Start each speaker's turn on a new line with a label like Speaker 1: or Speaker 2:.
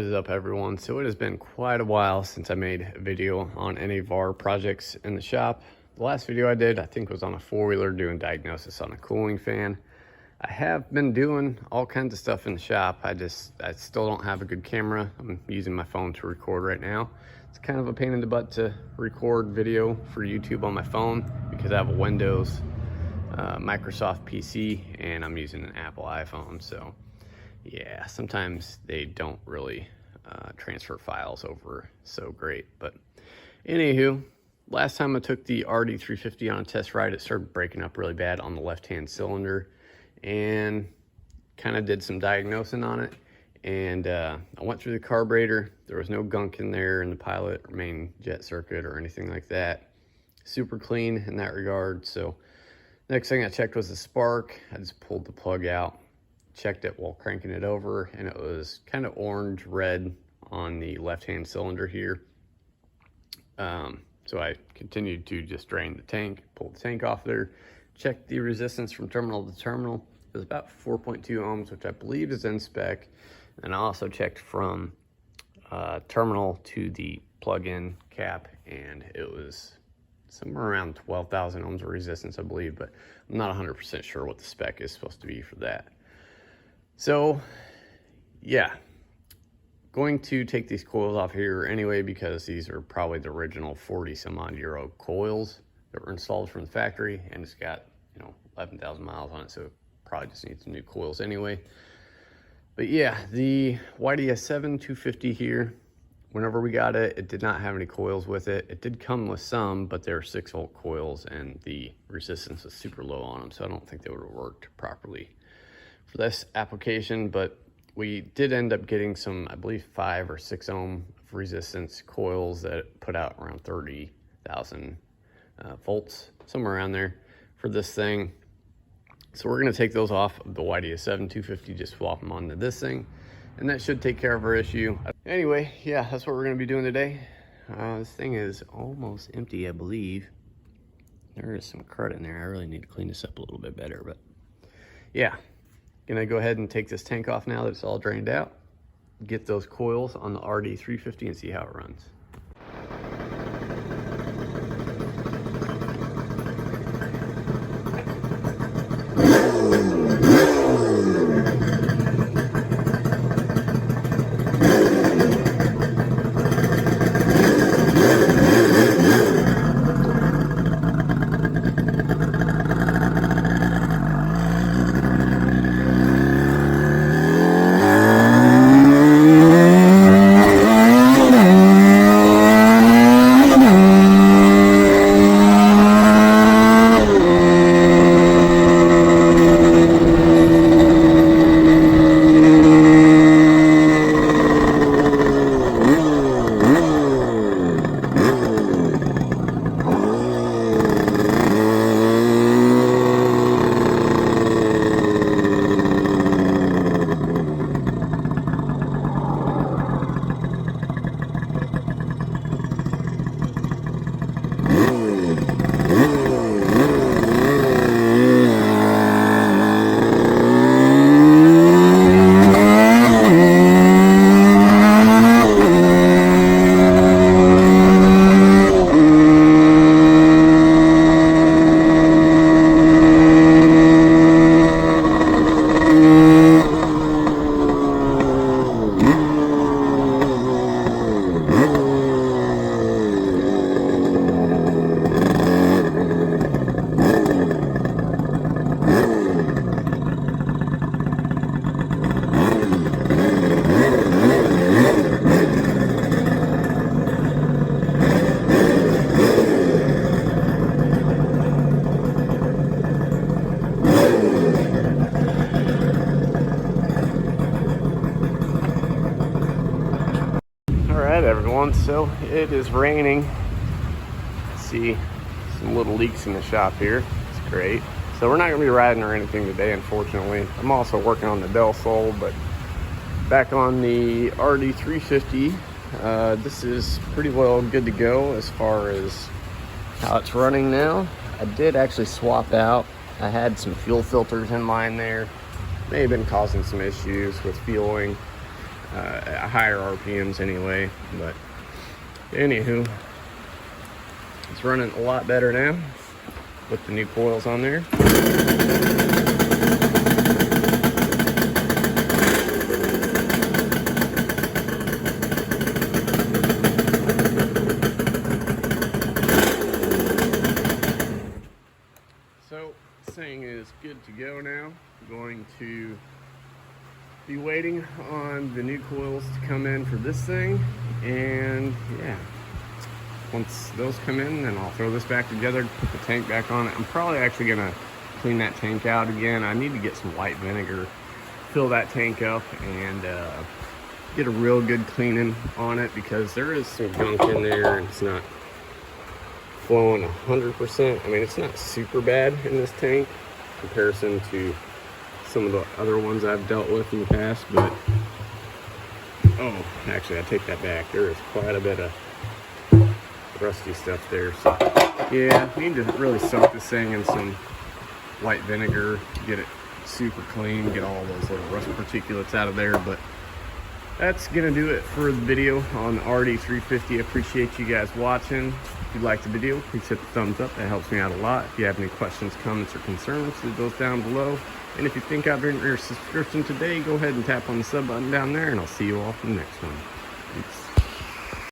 Speaker 1: What is up, everyone? So it has been quite a while since I made a video on any of our projects in the shop. The last video I did, I think, was on a four-wheeler doing diagnosis on a cooling fan. I have been doing all kinds of stuff in the shop. I still don't have a good camera. I'm using my phone to record right now. It's kind of a pain in the butt to record video for YouTube on my phone because I have a Windows Microsoft PC and I'm using an Apple iPhone. So yeah, sometimes they don't really transfer files over so great. But anywho, last time I took the RD350 on a test ride, it started breaking up really bad on the left-hand cylinder, and kind of did some diagnosing on it. And I went through the carburetor. There was no gunk in there in the pilot or main jet circuit or anything like that. Super clean in that regard. So next thing I checked was the spark. I just pulled the plug out, checked it while cranking it over, and it was kind of orange red on the left-hand cylinder here. So I continued to just drain the tank, pull the tank off there, checked the resistance from terminal to terminal. It was about 4.2 ohms, which I believe is in spec. And I also checked from terminal to the plug-in cap, and it was somewhere around 12,000 ohms of resistance, I believe, but I'm not 100% sure what the spec is supposed to be for that. So yeah, going to take these coils off here anyway, because these are probably the original 40 some odd euro coils that were installed from the factory, and it's got, 11,000 miles on it, so it probably just needs some new coils anyway. But yeah, the YDS7 250 here, whenever we got it, it did not have any coils with it. It did come with some, but they're 6-volt coils and the resistance was super low on them, so I don't think they would have worked properly for this application. But we did end up getting some, I believe, 5 or 6 ohm resistance coils that put out around 30,000 volts, somewhere around there for this thing. So we're going to take those off of the YDS7 250, just swap them onto this thing, and that should take care of our issue. Anyway, yeah, that's what we're going to be doing today. This thing is almost empty, I believe. There is some crud in there. I really need to clean this up a little bit better, but yeah. Gonna go ahead and take this tank off now that it's all drained out, get those coils on the RD350 and see how it runs. Everyone, so it is raining. See some little leaks in the shop here. It's great. So we're not going to be riding or anything today, unfortunately. I'm also working on the Del Sol, but back on the RD350, this is pretty well good to go as far as how it's running now. I did actually swap out. I had some fuel filters in line there. May have been causing some issues with fueling. higher RPMs anyway. But anywho, it's running a lot better now with the new coils on there. So this thing is good to go now. I'm going to be waiting on the new coils to come in for this thing, and yeah, once those come in, then I'll throw this back together, put the tank back on it. I'm probably actually gonna clean that tank out again. I need to get some white vinegar, fill that tank up, and get a real good cleaning on it, because there is some gunk in there and it's not flowing 100%. I mean, it's not super bad in this tank in comparison to some of the other ones I've dealt with in the past, but oh, actually I take that back. There is quite a bit of rusty stuff there. So yeah, I need to really soak this thing in some white vinegar, get it super clean, get all those little rust particulates out of there. But that's gonna do it for the video on the RD350. I appreciate you guys watching. If you liked the video, please hit the thumbs up. That helps me out a lot. If you have any questions, comments, or concerns, leave those down below. And if you think I've earned your subscription today, go ahead and tap on the sub button down there, and I'll see you all in the next one.